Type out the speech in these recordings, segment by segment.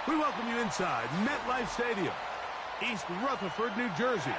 We welcome you inside MetLife Stadium, East Rutherford, New Jersey.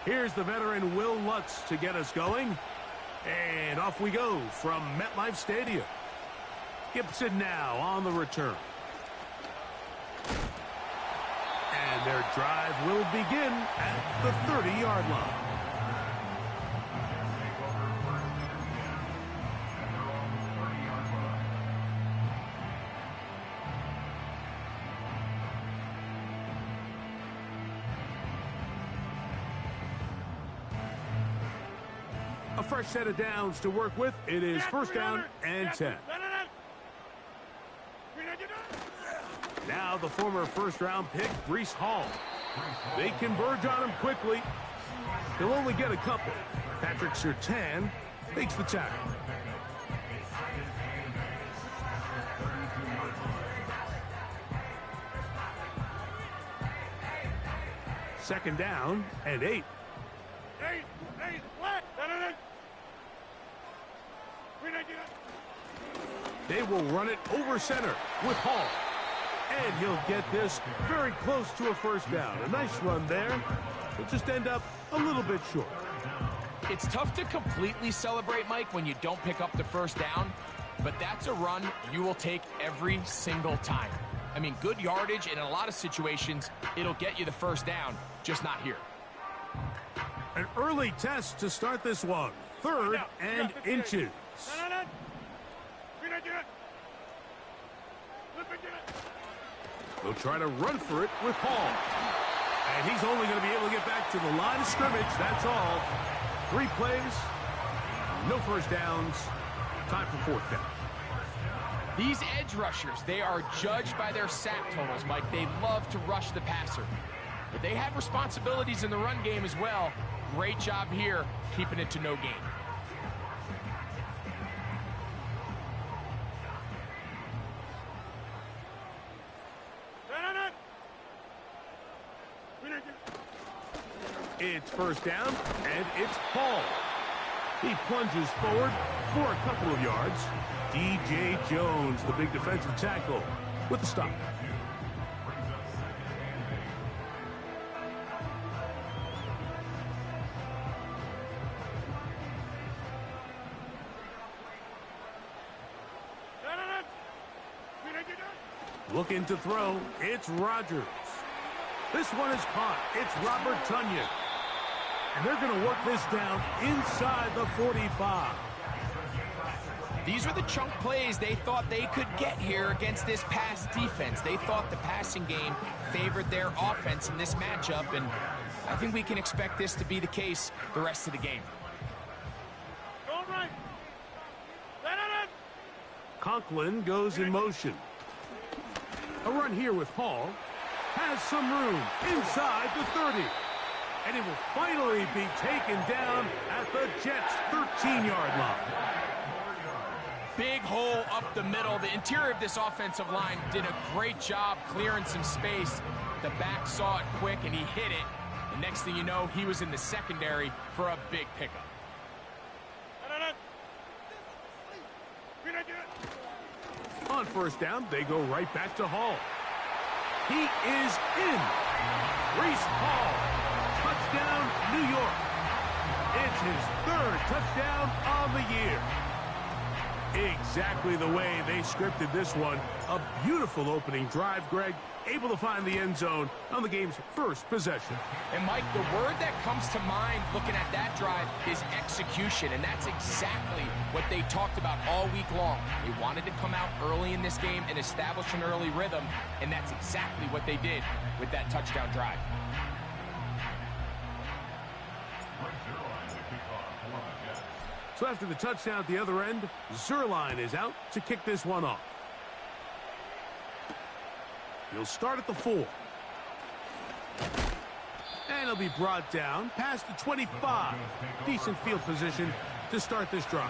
Here's the veteran Will Lutz to get us going. And off we go from MetLife Stadium. Gibson now on the return. And their drive will begin at the 30-yard line. A fresh set of downs to work with. It is first down and 10. Now the former first-round pick, Breece Hall. They converge on him quickly. He'll only get a couple. Patrick Surtain makes the tackle. Second down and 8. They will run it over center with Hall. And he'll get this very close to a first down. A nice run there. He'll just end up a little bit short. It's tough to completely celebrate, Mike, when you don't pick up the first down. But that's a run you will take every single time. I mean, good yardage, and in a lot of situations, it'll get you the first down, just not here. An early test to start this one. Third and inches. They'll try to run for it with Hall. And he's only going to be able to get back to the line of scrimmage. That's all. 3 plays, no first downs. Time for fourth down. These edge rushers, they are judged by their sack totals, Mike. They love to rush the passer. But they have responsibilities in the run game as well. Great job here, keeping it to no gain. It's first down, and it's Hall. He plunges forward for a couple of yards. D.J. Jones, the big defensive tackle, with the stop. Looking to throw, it's Rodgers. This one is caught. It's Robert Tonyan. And they're going to work this down inside the 45. These are the chunk plays they thought they could get here against this pass defense. They thought the passing game favored their offense in this matchup, and I think we can expect this to be the case the rest of the game. Conklin goes in motion. A run here with Hall. Has some room inside the 30. And it will finally be taken down at the Jets' 13-yard line. Big hole up the middle. The interior of this offensive line did a great job clearing some space. The back saw it quick, and he hit it. The next thing you know, he was in the secondary for a big pickup. On first down, they go right back to Hall. He is in. Breece Hall. Touchdown, New York. It's his 3rd touchdown on the year. Exactly the way they scripted this one. A beautiful opening drive, Greg. Able to find the end zone on the game's first possession. And, Mike, the word that comes to mind looking at that drive is execution, and that's exactly what they talked about all week long. They wanted to come out early in this game and establish an early rhythm, and that's exactly what they did with that touchdown drive. So after the touchdown at the other end, Zerline is out to kick this one off. He'll start at the 4. And he'll be brought down past the 25. Decent field position to start this drive.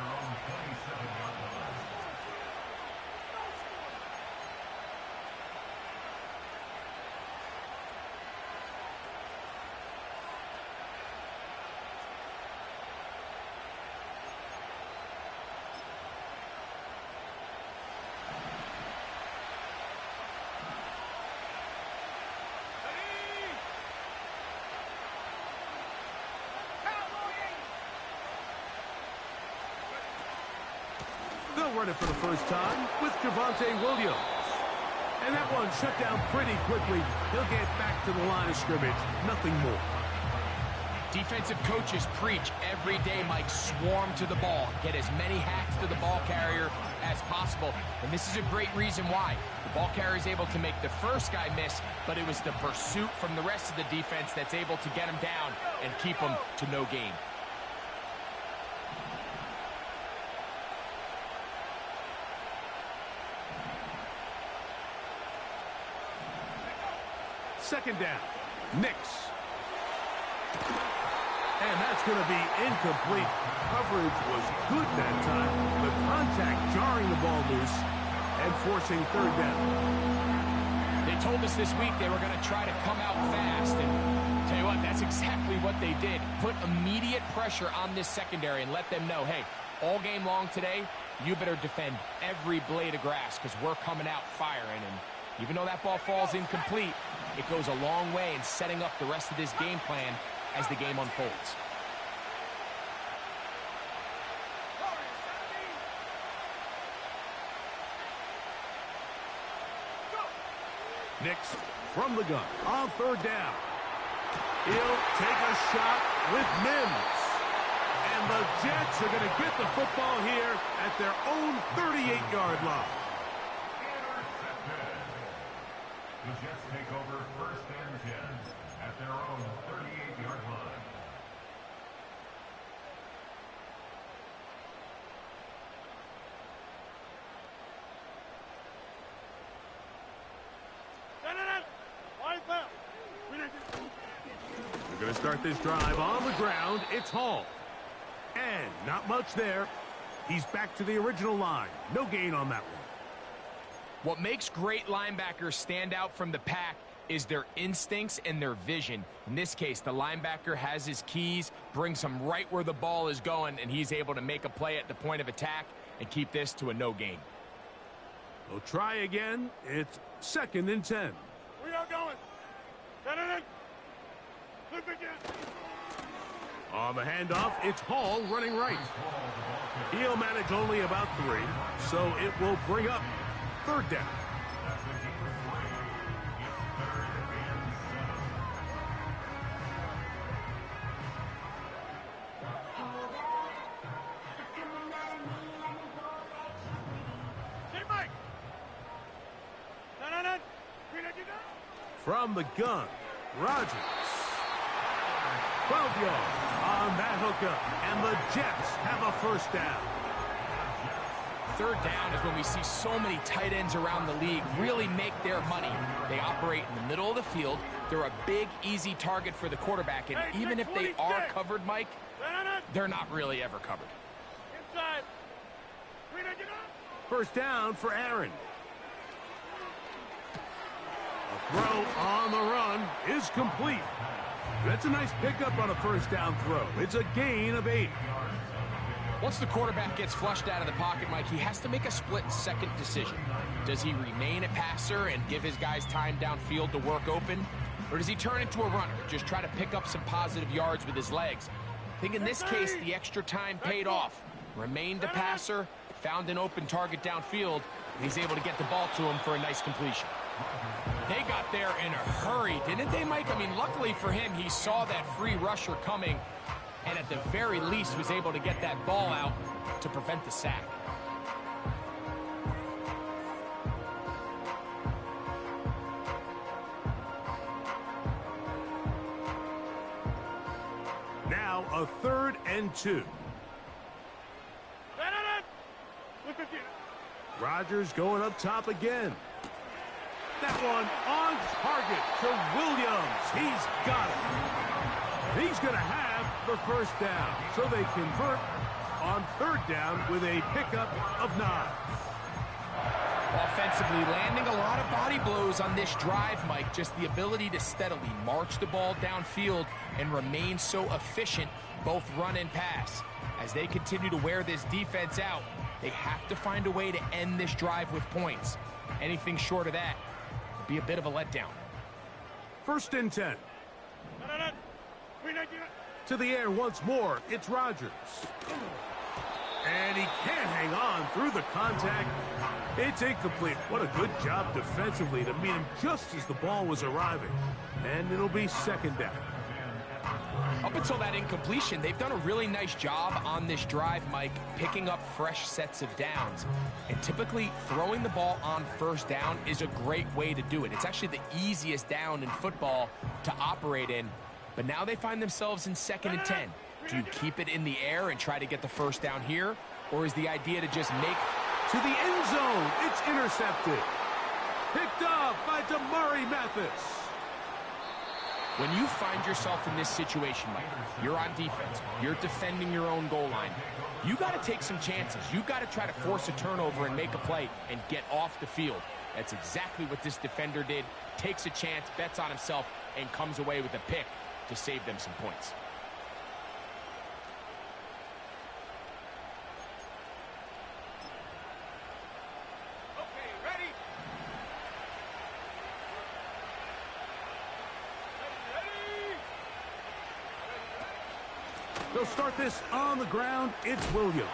They'll run it for the first time with Javonte Williams. And that one shut down pretty quickly. He'll get back to the line of scrimmage. Nothing more. Defensive coaches preach every day, Mike, swarm to the ball. Get as many hacks to the ball carrier as possible. And this is a great reason why. The ball carrier is able to make the first guy miss, but it was the pursuit from the rest of the defense that's able to get him down and keep him to no gain. Second down. Nix. And that's going to be incomplete. Coverage was good that time. The contact jarring the ball loose and forcing third down. They told us this week they were going to try to come out fast. And tell you what, that's exactly what they did. Put immediate pressure on this secondary and let them know, hey, all game long today, you better defend every blade of grass because we're coming out firing. And even though that ball falls incomplete, it goes a long way in setting up the rest of this game plan as the game unfolds. Nix from the gun on third down. He'll take a shot with Mims. And the Jets are going to get the football here at their own 38-yard line. The Jets take over first and 10 at their own 38-yard line. We're going to start this drive on the ground. It's Hall. And not much there. He's back to the original line. No gain on that one. What makes great linebackers stand out from the pack is their instincts and their vision. In this case, the linebacker has his keys, brings him right where the ball is going, and he's able to make a play at the point of attack and keep this to a no gain. They'll try again. It's second and 10. We are going. Flip again. On the handoff, it's Hall running right. He'll manage only about 3, so it will bring up third down. From the gun, Rodgers. 12 yards on that hookup, and the Jets have a first down. Third down is when we see so many tight ends around the league really make their money. They operate in the middle of the field. They're a big, easy target for the quarterback, and even if they are covered, Mike, they're not really ever covered. Inside. First down for Aaron. A throw on the run is complete. That's a nice pickup on a first down throw. It's a gain of 8. Once the quarterback gets flushed out of the pocket, Mike, he has to make a split-second decision. Does he remain a passer and give his guys time downfield to work open? Or does he turn into a runner, just try to pick up some positive yards with his legs? I think in this case, the extra time paid off. Remained a passer, found an open target downfield, and he's able to get the ball to him for a nice completion. They got there in a hurry, didn't they, Mike? I mean, luckily for him, he saw that free rusher coming, and at the very least was able to get that ball out to prevent the sack. Now a 3rd and 2. Rodgers going up top again. That one on target to Williams. He's got it. And he's going to have the first down. So they convert on third down with a pickup of 9. Offensively, landing a lot of body blows on this drive, Mike. Just the ability to steadily march the ball downfield and remain so efficient, both run and pass. As they continue to wear this defense out, they have to find a way to end this drive with points. Anything short of that would be a bit of a letdown. 1st and 10. To the air once more, it's Rodgers. And he can't hang on through the contact. It's incomplete. What a good job defensively to meet him just as the ball was arriving. And it'll be 2nd down. Up until that incompletion, they've done a really nice job on this drive, Mike, picking up fresh sets of downs. And typically, throwing the ball on 1st down is a great way to do it. It's actually the easiest down in football to operate in. But now they find themselves in 2nd and 10. Do you keep it in the air and try to get the 1st down here? Or is the idea to just make... To the end zone, it's intercepted. Picked off by Damari Mathis. When you find yourself in this situation, Mike, you're on defense, you're defending your own goal line, you got to take some chances. You've got to try to force a turnover and make a play and get off the field. That's exactly what this defender did. Takes a chance, bets on himself, and comes away with a pick to save them some points. They'll start this on the ground. It's Williams.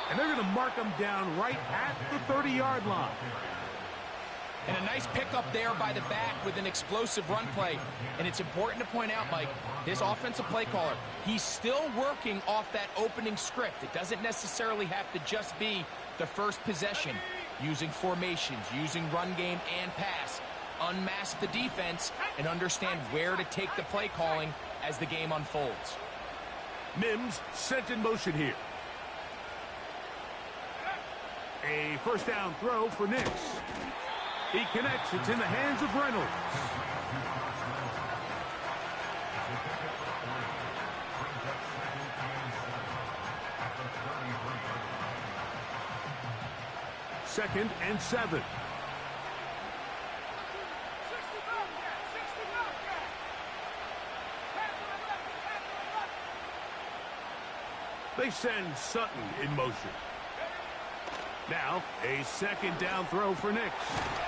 And they're going to mark him down right at the 30-yard line. And a nice pickup there by the back with an explosive run play. And it's important to point out, Mike, this offensive play caller, he's still working off that opening script. It doesn't necessarily have to just be the first possession. Using formations, using run game and pass. Unmask the defense and understand where to take the play calling as the game unfolds. Mims sent in motion here. A 1st down throw for Nix. He connects. It's in the hands of Reynolds. Second and 7. They send Sutton in motion. Now, a 2nd down throw for Nix.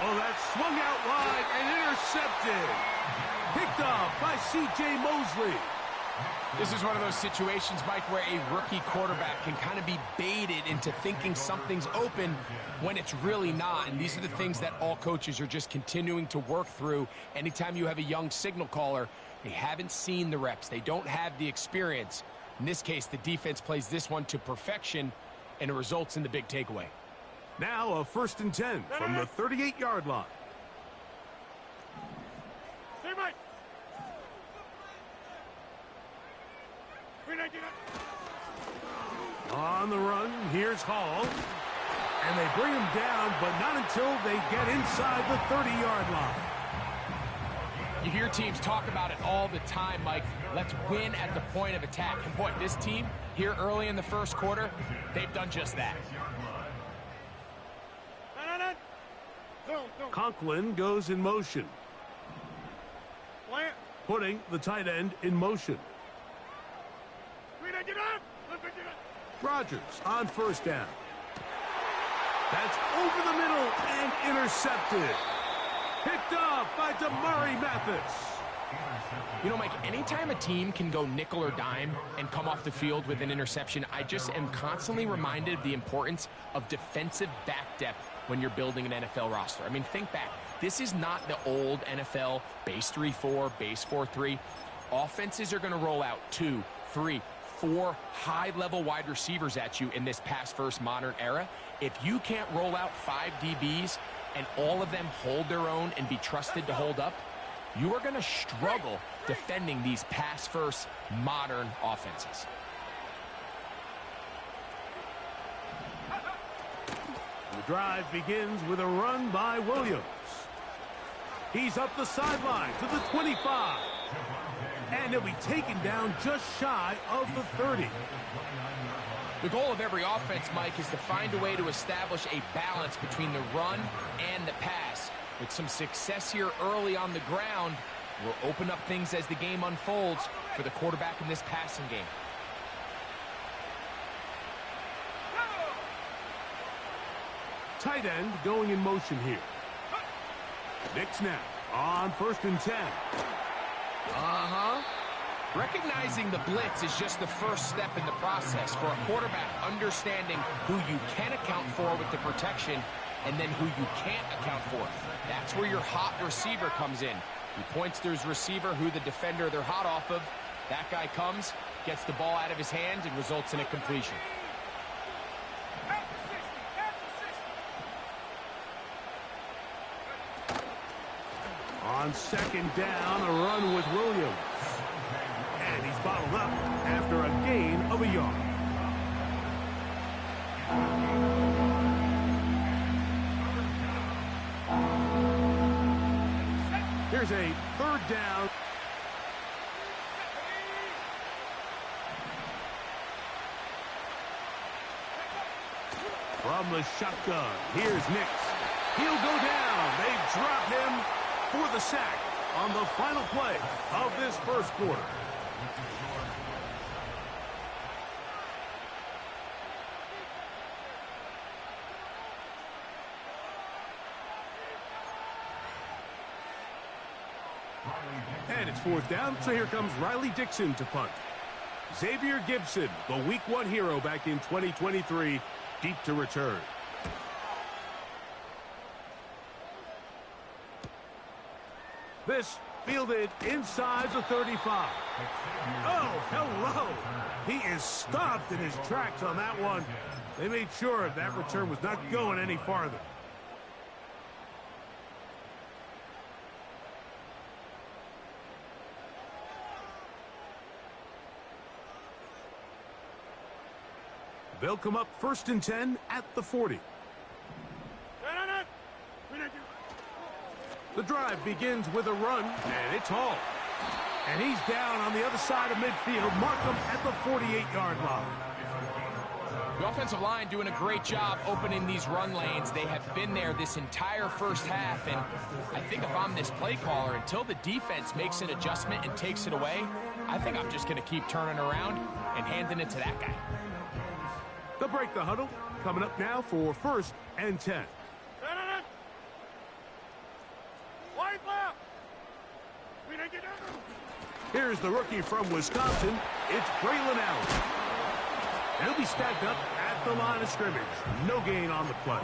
Oh, that swung out wide and intercepted. Picked off by C.J. Mosley. This is one of those situations, Mike, where a rookie quarterback can kind of be baited into thinking something's open when it's really not. And these are the things that all coaches are just continuing to work through. Anytime you have a young signal caller, they haven't seen the reps. They don't have the experience. In this case, the defense plays this one to perfection, and it results in the big takeaway. Now a 1st and 10 from the 38-yard line. Stay right. On the run, here's Hall. And they bring him down, but not until they get inside the 30-yard line. You hear teams talk about it all the time, Mike. Let's win at the point of attack. And boy, this team here early in the 1st quarter, they've done just that. Conklin goes in motion. Putting the tight end in motion. Rodgers on 1st down. That's over the middle and intercepted. Picked off by Damari Mathis. You know, Mike, anytime a team can go nickel or dime and come off the field with an interception, I just am constantly reminded of the importance of defensive back depth when you're building an NFL roster. I mean, think back. This is not the old NFL base 3-4, base 4-3. Offenses are going to roll out 2, 3, 4 high-level wide receivers at you in this pass-first modern era. If you can't roll out 5 DBs and all of them hold their own and be trusted to hold up, you are going to struggle defending these pass-first modern offenses. The drive begins with a run by Williams. He's up the sideline to the 25. And he'll be taken down just shy of the 30. The goal of every offense, Mike, is to find a way to establish a balance between the run and the pass. With some success here early on the ground, will open up things as the game unfolds for the quarterback in this passing game. Tight end going in motion here. Nick snap on 1st and 10. Recognizing the blitz is just the first step in the process for a quarterback understanding who you can account for with the protection and then who you can't account for. That's where your hot receiver comes in. He points to his receiver who the defender they're hot off of. That guy comes, gets the ball out of his hands, and results in a completion. On 2nd down, a run with Williams. And he's bottled up after a gain of a yard. Here's a 3rd down. From the shotgun, here's Nix. He'll go down. They drop him for the sack on the final play of this first quarter. And it's 4th down, so here comes Riley Dixon to punt. Xavier Gibson, the Week 1 hero back in 2023, deep to return. This fielded inside the 35. Oh, hello. He is stopped in his tracks on that one. They made sure that return was not going any farther. They'll come up 1st and 10 at the 40. The drive begins with a run, and it's Hall. And he's down on the other side of midfield. Mark him at the 48-yard line. The offensive line doing a great job opening these run lanes. They have been there this entire first half, and I think if I'm this play caller, until the defense makes an adjustment and takes it away, I think I'm just going to keep turning around and handing it to that guy. They'll break the huddle. Coming up now for 1st and 10. Here's the rookie from Wisconsin. It's Braylon Allen. And he'll be stacked up at the line of scrimmage. No gain on the play.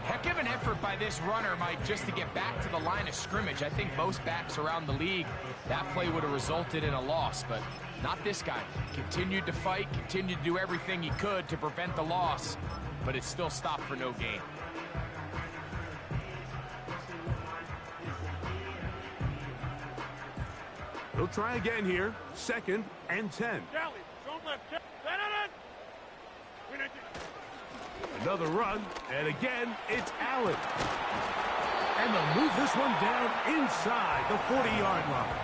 Heck of an effort by this runner, Mike, just to get back to the line of scrimmage. I think most backs around the league, that play would have resulted in a loss, but not this guy. Continued to fight, continued to do everything he could to prevent the loss, but it still stopped for no gain. He'll try again here. 2nd and 10. Another run, and again, it's Allen. And they'll move this one down inside the 40-yard line.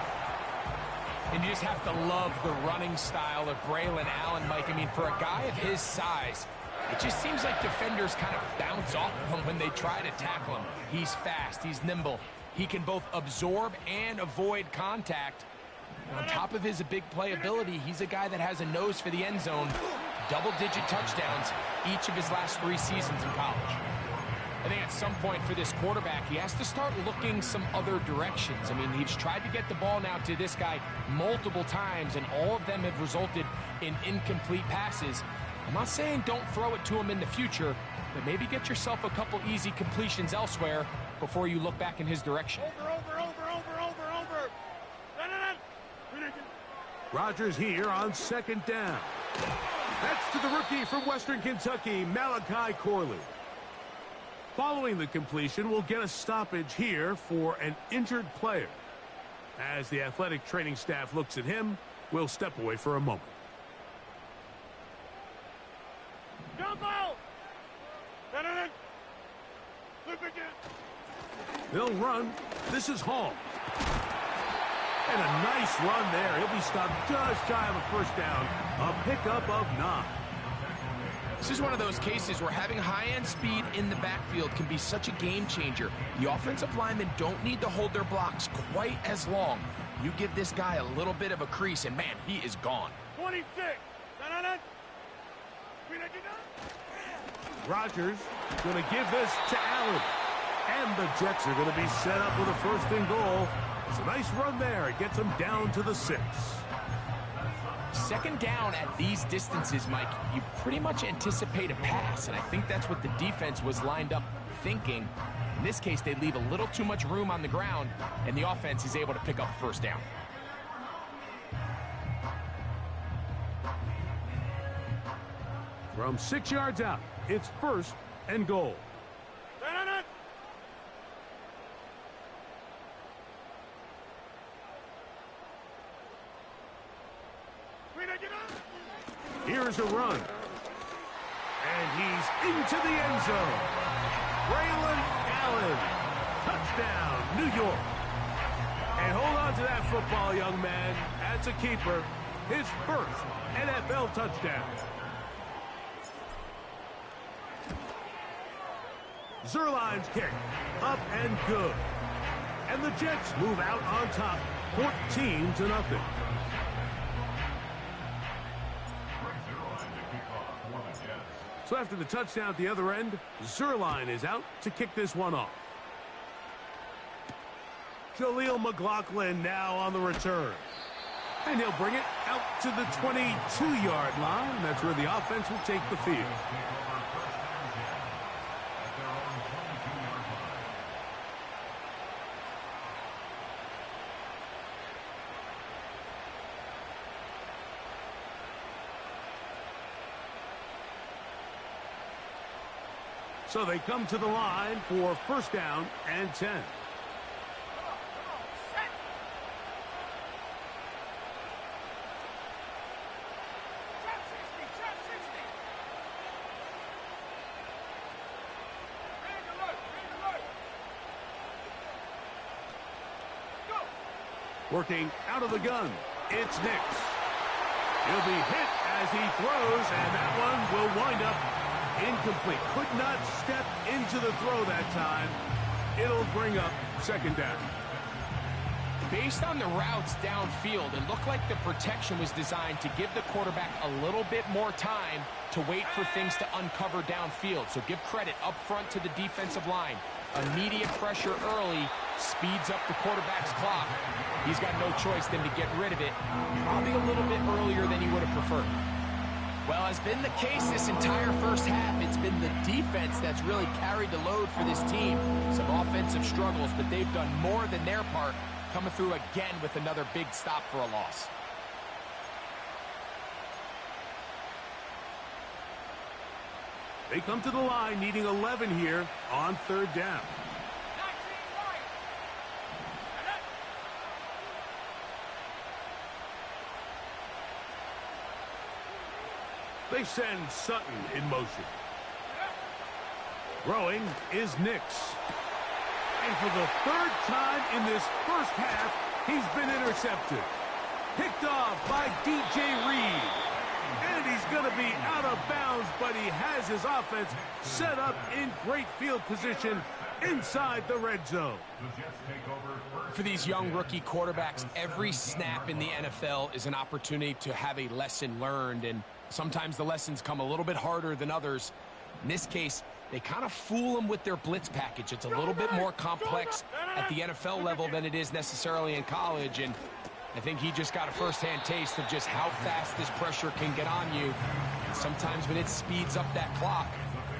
And you just have to love the running style of Braylon Allen, Mike. I mean, for a guy of his size, it just seems like defenders kind of bounce off of him when they try to tackle him. He's fast, he's nimble. He can both absorb and avoid contact. And on top of his big playability, he's a guy that has a nose for the end zone. Double-digit touchdowns each of his last 3 seasons in college. I think at some point for this quarterback, he has to start looking some other directions. I mean, he's tried to get the ball now to this guy multiple times, and all of them have resulted in incomplete passes. I'm not saying don't throw it to him in the future, but maybe get yourself a couple easy completions elsewhere before you look back in his direction. Over. Rodgers here on 2nd down. That's to the rookie from Western Kentucky, Malachi Corley. Following the completion, we'll get a stoppage here for an injured player. As the athletic training staff looks at him, we'll step away for a moment. Jump out! They'll run. This is Hall. And a nice run there. He'll be stopped just shy of a first down. A pickup of 9. This is one of those cases where having high-end speed in the backfield can be such a game changer. The offensive linemen don't need to hold their blocks quite as long. You give this guy a little bit of a crease, and man, he is gone. 26. Rodgers going to give this to Allen. And the Jets are going to be set up with a first and goal. It's a nice run there. It gets them down to the 6. Second down at these distances, Mike, you pretty much anticipate a pass, and I think that's what the defense was lined up thinking. In this case, they leave a little too much room on the ground, and the offense is able to pick up a first down. From 6 yards out, it's first and goal. Here's a run. And he's into the end zone. Braylon Allen. Touchdown, New York. And hold on to that football, young man. That's a keeper. His first NFL touchdown. Zerline's kick. Up and good. And the Jets move out on top, 14-0. So after the touchdown at the other end, Zerline is out to kick this one off. Jaleel McLaughlin now on the return. And he'll bring it out to the 22-yard line. That's where the offense will take the field. So they come to the line for first down and 10. Working out of the gun, it's Nix. He'll be hit as he throws, and that one will wind up incomplete. Could not step into the throw that time. It'll bring up second down. Based on the routes downfield, it looked like the protection was designed to give the quarterback a little bit more time to wait for things to uncover downfield. So give credit up front to the defensive line. Immediate pressure early speeds up the quarterback's clock. He's got no choice than to get rid of it, probably a little bit earlier than he would have preferred. Well, has been the case this entire first half. It's been the defense that's really carried the load for this team. Some offensive struggles, but they've done more than their part, coming through again with another big stop for a loss. They come to the line needing 11 here on third down. They send Sutton in motion. Throwing is Nix. And for the third time in this first half, he's been intercepted. Picked off by DJ Reed. And he's going to be out of bounds, but he has his offense set up in great field position inside the red zone. For these young rookie quarterbacks, every snap in the NFL is an opportunity to have a lesson learned, and sometimes the lessons come a little bit harder than others. In this case, they kind of fool them with their blitz package. It's a little bit more complex at the NFL level than it is necessarily in college, and I think he just got a first-hand taste of just how fast this pressure can get on you. Sometimes when it speeds up that clock,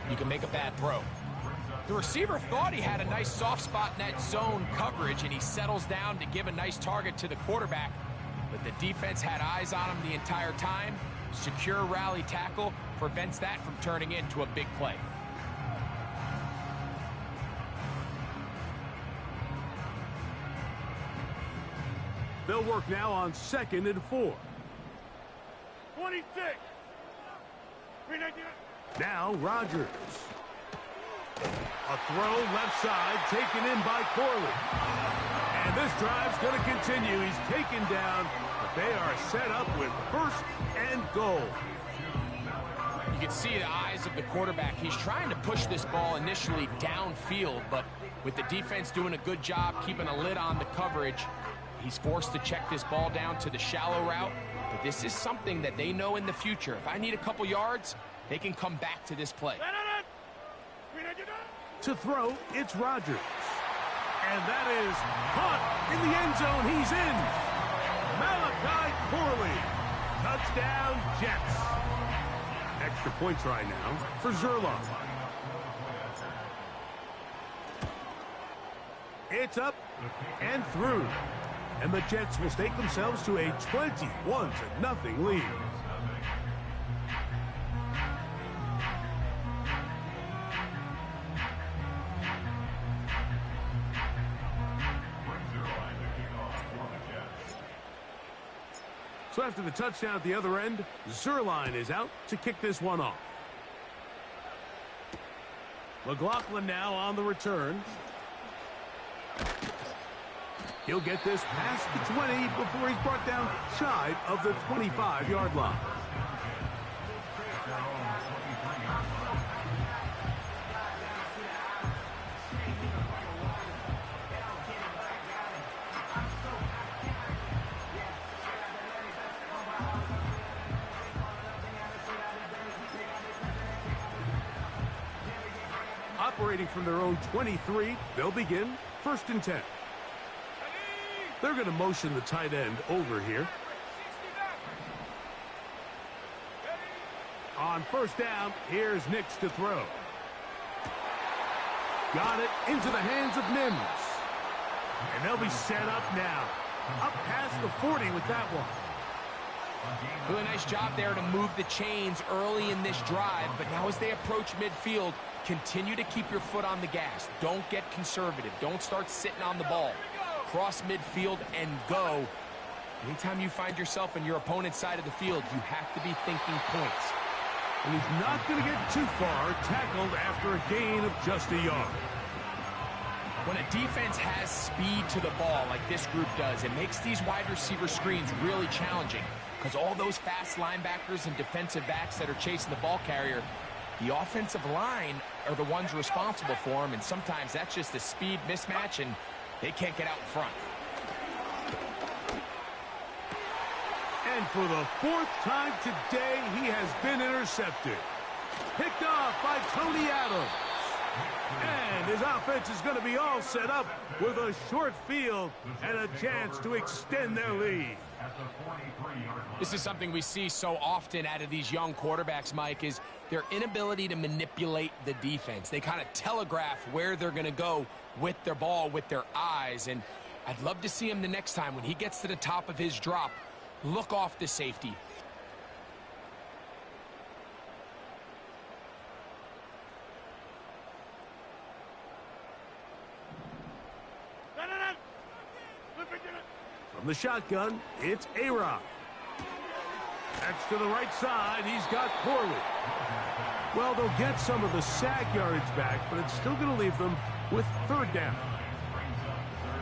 you can make a bad throw. The receiver thought he had a nice soft spot in that zone coverage, and he settles down to give a nice target to the quarterback. But the defense had eyes on him the entire time. Secure rally tackle prevents that from turning into a big play. They'll work now on 2nd and 4. 26. Now Rodgers. A throw left side taken in by Corley. And this drive's going to continue. He's taken down, but they are set up with first and goal. You can see the eyes of the quarterback. He's trying to push this ball initially downfield, but with the defense doing a good job keeping a lid on the coverage, he's forced to check this ball down to the shallow route. But this is something that they know in the future. If I need a couple yards, they can come back to this play. To throw, it's Rodgers. And that is caught in the end zone. He's in. Malachi Corley. Touchdown, Jets. Extra points right now for Zerline. It's up and through. And the Jets will stake themselves to a 21-0 lead. So after the touchdown at the other end, Zerline is out to kick this one off. McLaughlin now on the return. He'll get this past the 20 before he's brought down shy of the 25-yard line. Operating from their own 23, they'll begin 1st and 10. They're going to motion the tight end over here. On 1st down, here's Nix to throw. Got it into the hands of Mims. And they'll be set up now. Up past the 40 with that one. Really nice job there to move the chains early in this drive, but now as they approach midfield, continue to keep your foot on the gas. Don't get conservative. Don't start sitting on the ball. Cross midfield and go. Anytime you find yourself on your opponent's side of the field, you have to be thinking points. And he's not going to get too far, tackled after a gain of just a yard. When a defense has speed to the ball like this group does, it makes these wide receiver screens really challenging because all those fast linebackers and defensive backs that are chasing the ball carrier, the offensive line are the ones responsible for them, and sometimes that's just a speed mismatch, and they can't get out in front. And for the 4th time today, he has been intercepted. Picked off by Tony Adams. And his offense is going to be all set up with a short field and a chance to extend their lead. This is something we see so often out of these young quarterbacks, Mike, is their inability to manipulate the defense. They kind of telegraph where they're going to go with their ball, with their eyes. And I'd love to see him the next time when he gets to the top of his drop, look off the safety. From the shotgun, it's A-Rod. That's to the right side. He's got Corley. Well, they'll get some of the sack yardage back, but it's still going to leave them with 3rd down.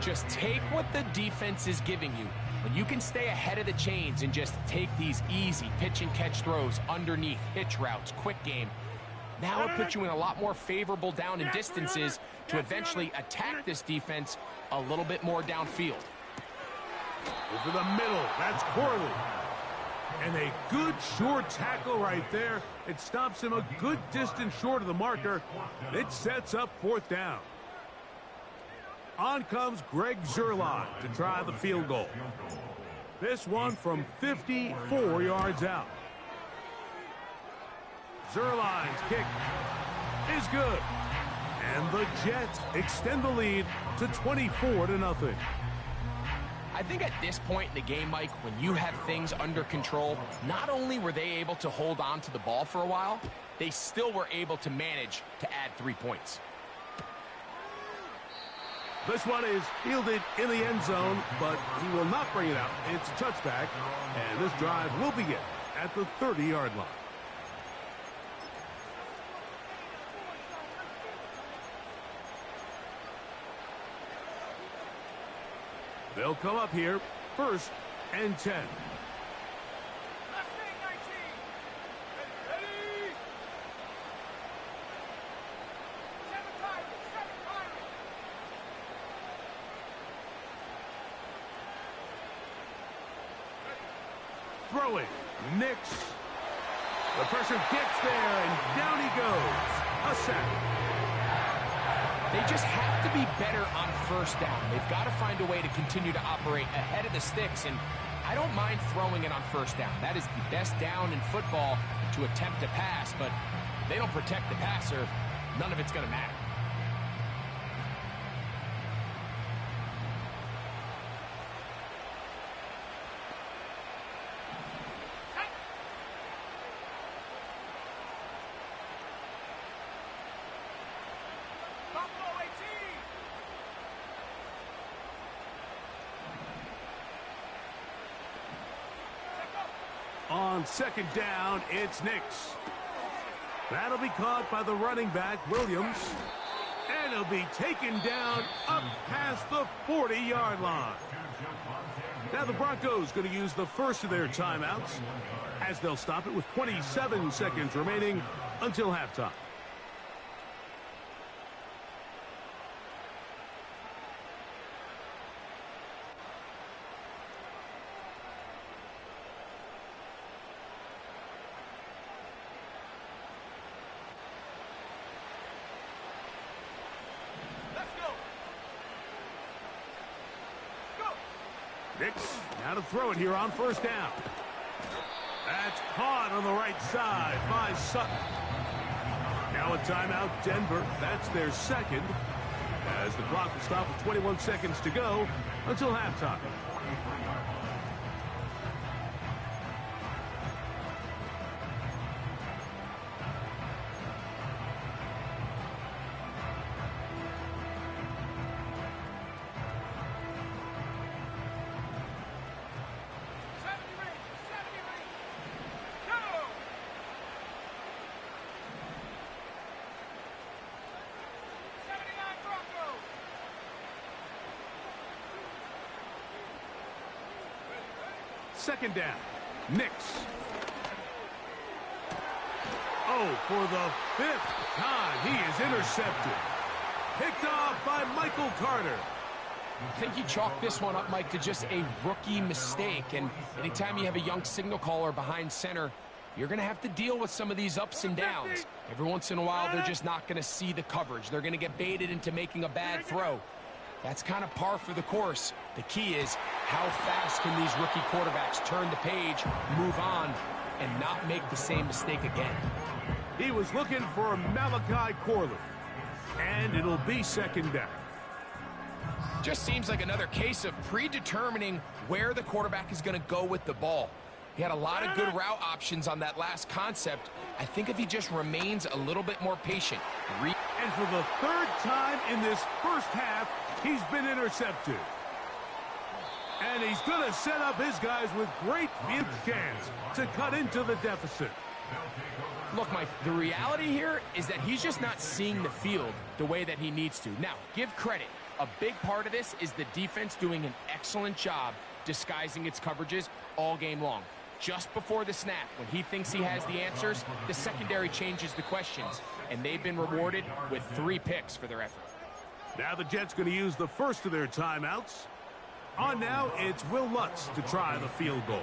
Just take what the defense is giving you. When you can stay ahead of the chains and just take these easy pitch and catch throws underneath, hitch routes, quick game, now it puts you in a lot more favorable down and distances to eventually attack this defense a little bit more downfield. Over the middle, that's Corley. And a good short tackle right there. It stops him a good distance short of the marker. It sets up 4th down. On comes Greg Zerline to try the field goal. This one from 54 yards out. Zerline's kick is good. And the Jets extend the lead to 24-0. I think at this point in the game, Mike, when you have things under control, not only were they able to hold on to the ball for a while, they still were able to manage to add 3 points. This one is fielded in the end zone, but he will not bring it out. It's a touchback, and this drive will begin at the 30-yard line. They'll come up here, 1st and 10. Throwing, Nix. The pressure gets there, and down he goes. A sack. They just have to be better on 1st down. They've got to find a way to continue to operate ahead of the sticks, and I don't mind throwing it on 1st down. That is the best down in football to attempt to pass, but if they don't protect the passer, none of it's going to matter. On 2nd down, it's Nix. That'll be caught by the running back, Williams. And he'll be taken down up past the 40-yard line. Now the Broncos going to use the first of their timeouts, as they'll stop it with 27 seconds remaining until halftime. Nix, now to throw it here on 1st down. That's caught on the right side by Sutton. Now a timeout, Denver. That's their 2nd, as the clock will stop with 21 seconds to go until halftime. Second down, Nix. Oh, for the 5th time, he is intercepted. Picked off by Michael Carter. I think you chalk this one up, Mike, to just a rookie mistake. And anytime you have a young signal caller behind center, you're going to have to deal with some of these ups and downs. Every once in a while, they're just not going to see the coverage. They're going to get baited into making a bad throw. That's kind of par for the course. The key is how fast can these rookie quarterbacks turn the page, move on, and not make the same mistake again. He was looking for Malachi Corley, and it'll be 2nd down. Just seems like another case of predetermining where the quarterback is going to go with the ball. He had a lot of good route options on that last concept. I think if he just remains a little bit more patient. And for the 3rd time in this 1st half, he's been intercepted. And he's going to set up his guys with great chance to cut into the deficit. Look, Mike, the reality here is that he's just not seeing the field the way that he needs to. Now, give credit. A big part of this is the defense doing an excellent job disguising its coverages all game long. Just before the snap, when he thinks he has the answers, the secondary changes the questions, and they've been rewarded with 3 picks for their effort. Now the Jets going to use the first of their timeouts. On now, it's Will Lutz to try the field goal.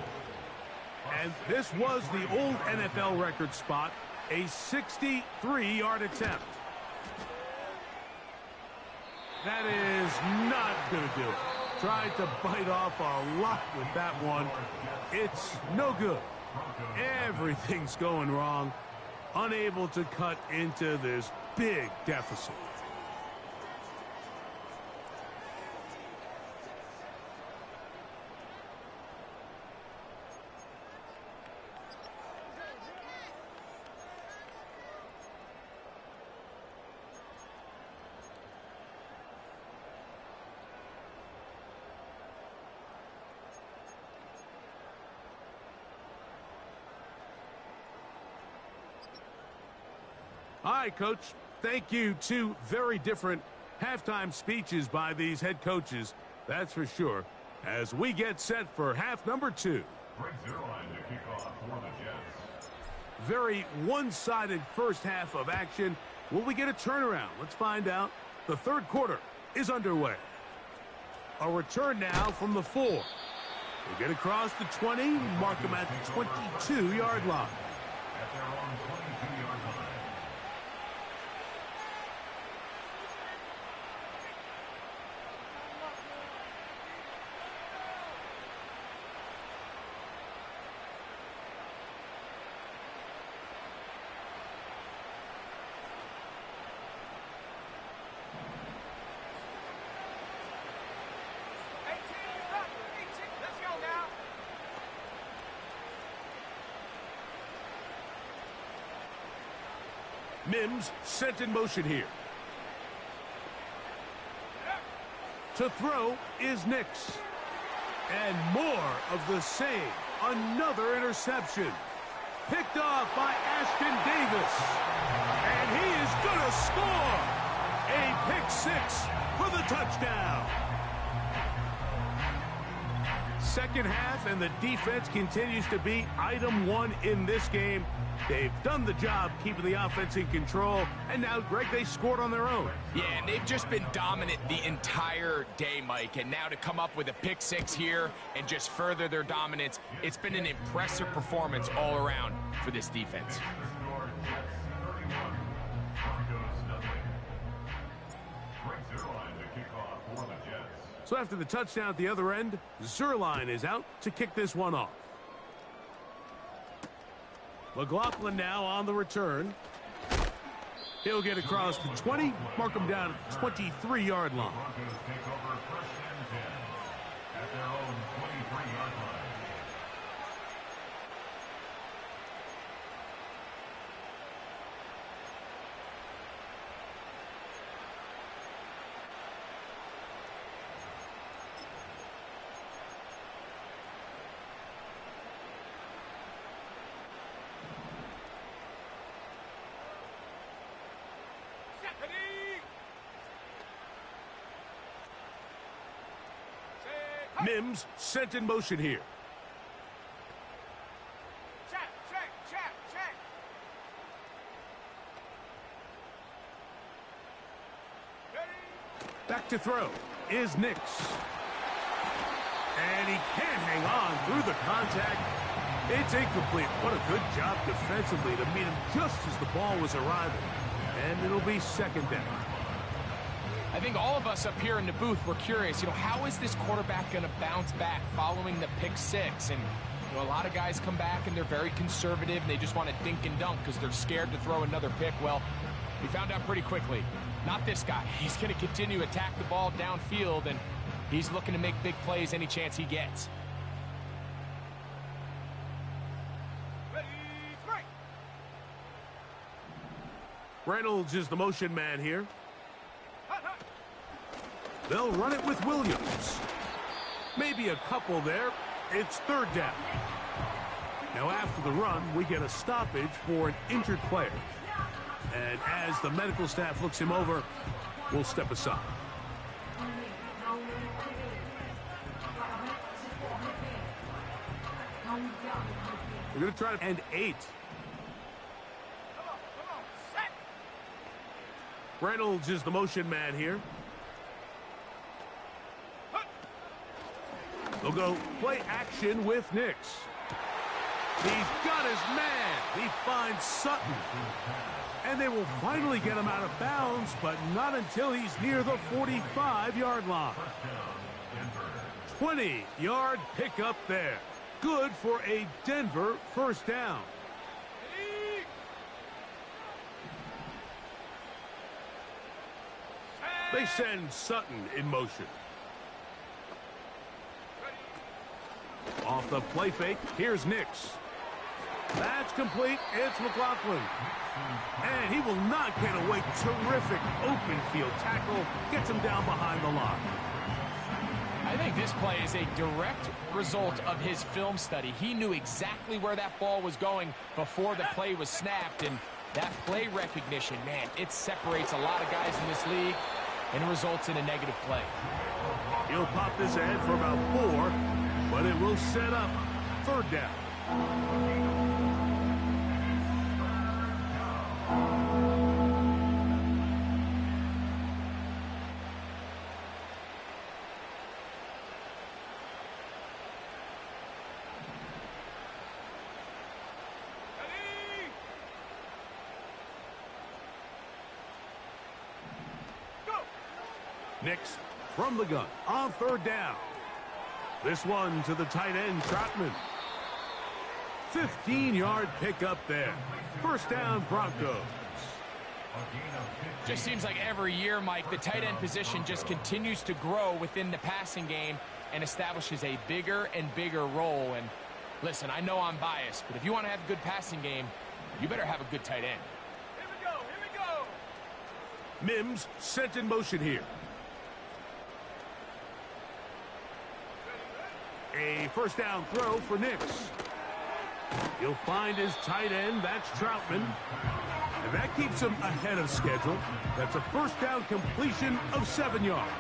And this was the old NFL record spot, a 63-yard attempt. That is not going to do it. Tried to bite off a lot with that one. It's no good. Everything's going wrong. Unable to cut into this big deficit. All right, Coach. Thank you. 2 very different halftime speeches by these head coaches. That's for sure. as we get set for half number 2. Brings their line to kick off for the Jets. Very one-sided first half of action. Will we get a turnaround? Let's find out. The third quarter is underway. A return now from the 4. They get across the 20, mark them at the 22-yard line. At their own 22-yard line. Mims sent in motion here. To throw is Nix. And more of the same. Another interception. Picked off by Ashton Davis. And he is going to score. A pick-6 for the touchdown. Second half, and the defense continues to be item 1 in this game. They've done the job keeping the offense in control, and now, Greg, they scored on their own. Yeah, and they've just been dominant the entire day, Mike, and now to come up with a pick-6 here and just further their dominance, it's been an impressive performance all around for this defense. Score Jets 31. Broncos nothing. Brings their line to kick off for the Jets. So after the touchdown at the other end, Zerline is out to kick this one off. McLaughlin now on the return. He'll get across the 20, mark him down at the 23-yard line. Broncos take over first and 10 at their own 23-yard line. Mims sent in motion here. Check. Back to throw is Nix. And he can't hang on through the contact. It's incomplete. What a good job defensively to meet him just as the ball was arriving. And it'll be second down. I think all of us up here in the booth were curious, how is this quarterback going to bounce back following the pick-6? And, a lot of guys come back and they're very conservative and they just want to dink and dunk because they're scared to throw another pick. Well, we found out pretty quickly. Not this guy. He's going to continue to attack the ball downfield, and he's looking to make big plays any chance he gets. Reynolds is the motion man here. They'll run it with Williams. Maybe a couple there. It's third down. Now after the run, we get a stoppage for an injured player. And as the medical staff looks him over, we'll step aside. We're going to try to end 8. Reynolds is the motion man here. They'll go play action with Nix. He's got his man. He finds Sutton. And they will finally get him out of bounds, but not until he's near the 45-yard line. 20-yard pickup there. Good for a Denver first down. They send Sutton in motion. Off the play fake, here's Nix. That's complete. It's McLaughlin. And he will not get away. Terrific open field tackle. Gets him down behind the line. I think this play is a direct result of his film study. He knew exactly where that ball was going before the play was snapped. And that play recognition, man, it separates a lot of guys in this league and results in a negative play. He'll pop this ahead for about 4, but it will set up 3rd down. Nix from the gun on 3rd down. This one to the tight end, Troutman. 15-yard pickup there. 1st down, Broncos. Just seems like every year, Mike, the tight end position just continues to grow within the passing game and establishes a bigger and bigger role. And listen, I know I'm biased, but if you want to have a good passing game, you better have a good tight end. Here we go, here we go. Mims sent in motion here. A 1st down throw for Nix. He'll find his tight end. That's Troutman. And that keeps him ahead of schedule. That's a 1st down completion of 7 yards.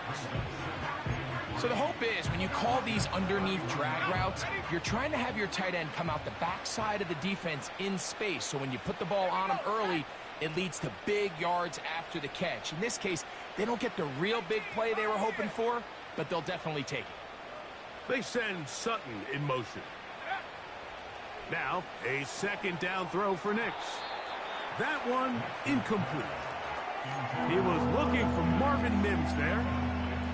So the hope is when you call these underneath drag routes, you're trying to have your tight end come out the backside of the defense in space. So when you put the ball on him early, it leads to big yards after the catch. In this case, they don't get the real big play they were hoping for, but they'll definitely take it. They send Sutton in motion. Now, a 2nd down throw for Nix. That one incomplete. He was looking for Marvin Mims there,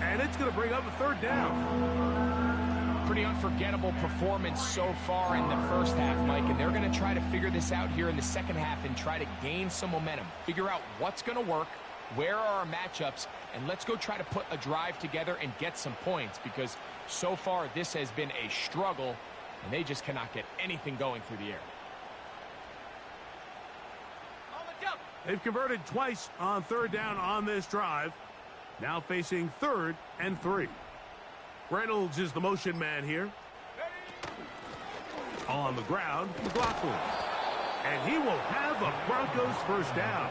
and it's going to bring up a 3rd down. Pretty unforgettable performance so far in the 1st half, Mike, and they're going to try to figure this out here in the 2nd half and try to gain some momentum. Figure out what's going to work, where are our matchups, and let's go try to put a drive together and get some points, because so far this has been a struggle, and they just cannot get anything going through the air. They've converted twice on 3rd down on this drive. Now facing 3rd and 3. Reynolds is the motion man here. On the ground, McLaughlin. And he will have a Broncos 1st down.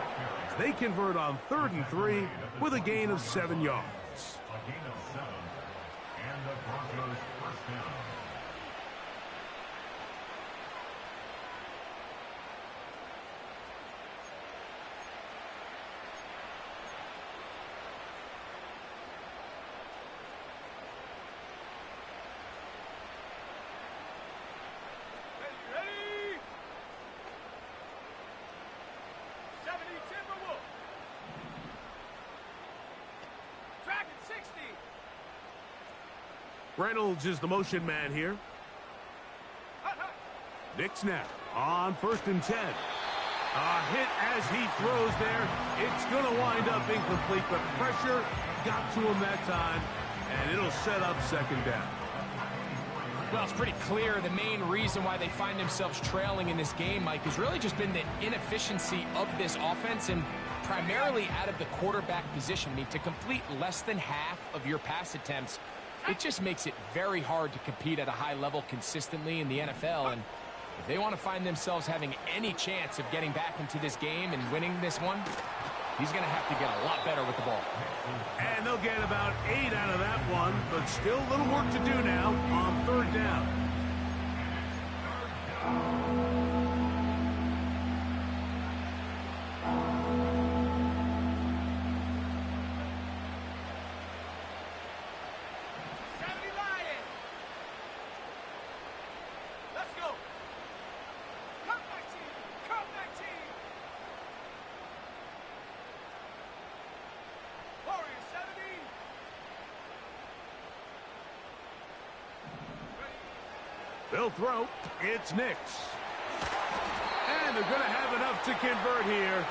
They convert on 3rd and 3 with a gain of 7 yards. A gain of 7. And the Broncos 1st down. Ready? 70 Timberwolf. Track at 60. Reynolds is the motion man here. Nix now on 1st and 10. A hit as he throws there. It's going to wind up incomplete, but pressure got to him that time, and it'll set up 2nd down. Well, it's pretty clear the main reason why they find themselves trailing in this game, Mike, has really just been the inefficiency of this offense and primarily out of the quarterback position. I mean, to complete less than half of your pass attempts, it just makes it very hard to compete at a high level consistently in the NFL. And if they want to find themselves having any chance of getting back into this game and winning this one, he's going to have to get a lot better with the ball. And they'll get about 8 out of that one, but still a little work to do now on 3rd down. Let's go. Come back, team. Come back, team. Warriors 70. They'll throw. It's Nix. And they're going to have enough to convert here.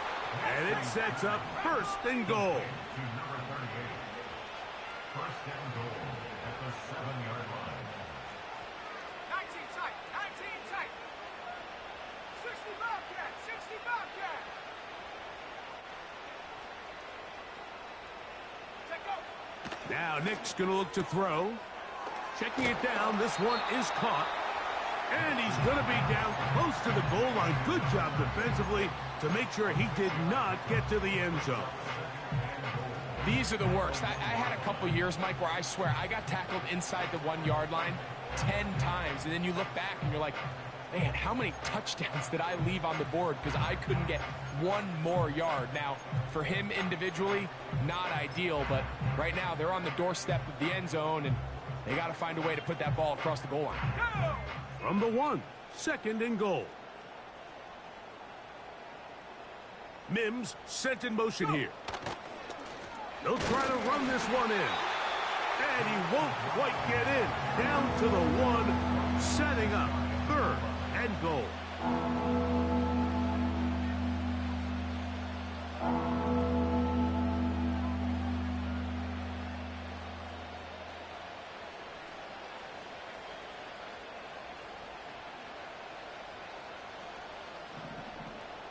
And it sets up 1st and goal. To number 38. 1st down goal at the 7-yard line. 19 tight. 19 tight. 60 Bobcat. 60 Bobcat. Check go. Now Nick's going to look to throw. Checking it down. This one is caught. And he's going to be down close to the goal line. Good job defensively to make sure he did not get to the end zone. These are the worst. I had a couple years, Mike, where I swear I got tackled inside the 1 yard line 10 times. And then you look back and you're like, man, how many touchdowns did I leave on the board because I couldn't get one more yard? Now, for him individually, not ideal, but right now they're on the doorstep of the end zone, and they got to find a way to put that ball across the goal line. From the 1, 2nd and goal. Mims sent in motion here. They'll try to run this one in. And he won't quite get in. Down to the 1, setting up 3rd and goal.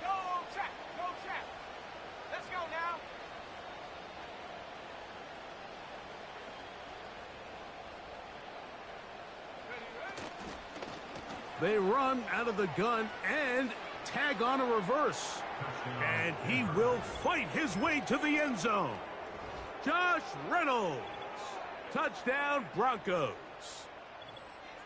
Go track. Go track. Let's go now. They run out of the gun and tag on a reverse. And he will fight his way to the end zone. Josh Reynolds. Touchdown, Broncos.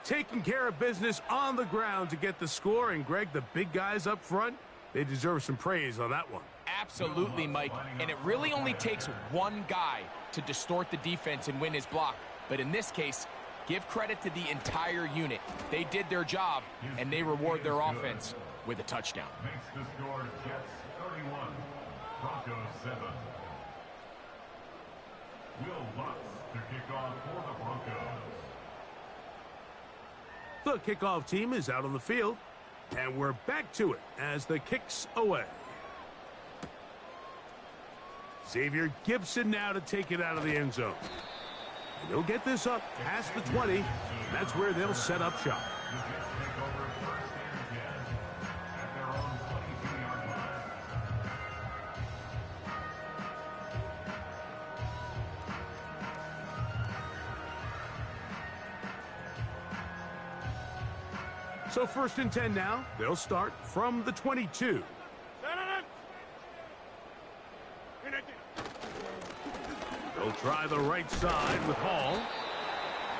Taking care of business on the ground to get the score. And, Greg, the big guys up front, they deserve some praise on that one. Absolutely, Mike. And it really only takes one guy to distort the defense and win his block. But in this case, give credit to the entire unit. They did their job, and they reward their offense with a touchdown. Makes the score Jets 31, Broncos 7. Will Lutz to kick off for the Broncos. The kickoff team is out on the field, and we're back to it as the kick's away. Xavier Gibson now to take it out of the end zone. And he'll get this up past the 20. And that's where they'll set up shop. The Jets take over 1st and 10 at their own 22-yard line. So 1st and 10 now. They'll start from the 22. They'll try the right side with Hall.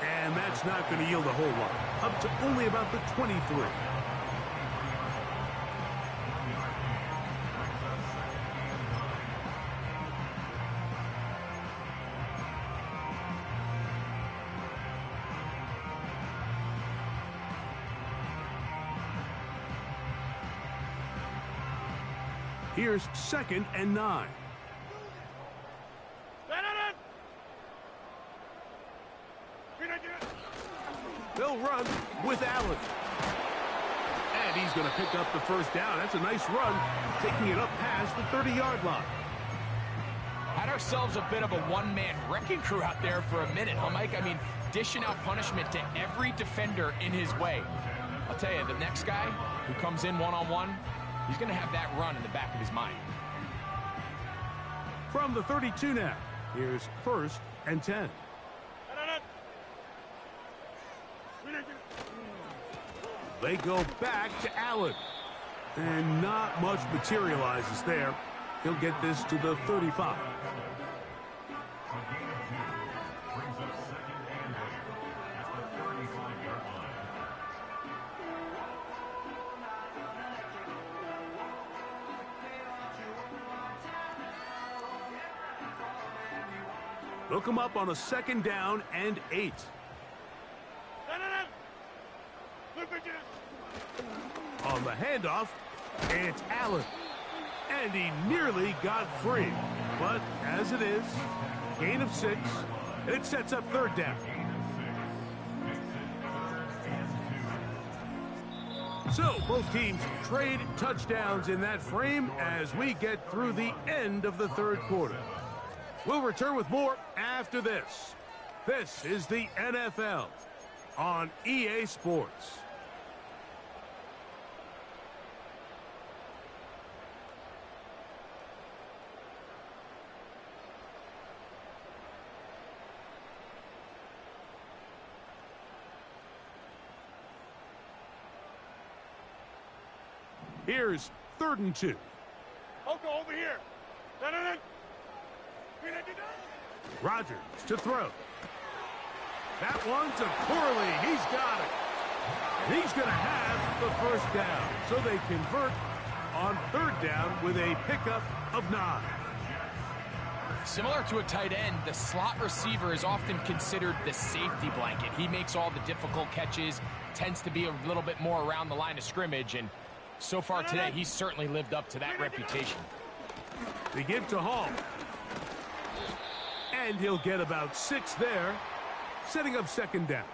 And that's not going to yield a whole lot. Up to only about the 23. Here's 2nd and 9. They'll run with Allen. And he's going to pick up the 1st down. That's a nice run, taking it up past the 30-yard line. Had ourselves a bit of a one-man wrecking crew out there for a minute, huh, Mike? I mean, dishing out punishment to every defender in his way. I'll tell you, the next guy who comes in one-on-one, he's going to have that run in the back of his mind. From the 32 now, here's 1st and 10. They go back to Allen. And not much materializes there. He'll get this to the 35. A gain of 2 brings up 2nd and 8 at the 35-yard line. They'll come up on a 2nd down and 8. On the handoff, it's Allen. And he nearly got free. But as it is, gain of 6, and it sets up 3rd down. So both teams trade touchdowns in that frame as we get through the end of the 3rd quarter. We'll return with more after this. This is the NFL on EA Sports. Here's 3rd and 2. Oko over here. Rodgers to throw. That one to Corley. He's got it. And he's going to have the first down. So they convert on third down with a pickup of 9. Similar to a tight end, the slot receiver is often considered the safety blanket. He makes all the difficult catches, tends to be a little bit more around the line of scrimmage, and so far today, he's certainly lived up to that reputation. They give to Hall. And he'll get about 6 there, setting up second down.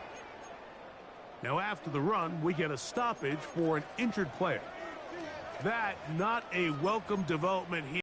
Now after the run, we get a stoppage for an injured player. That not a welcome development here.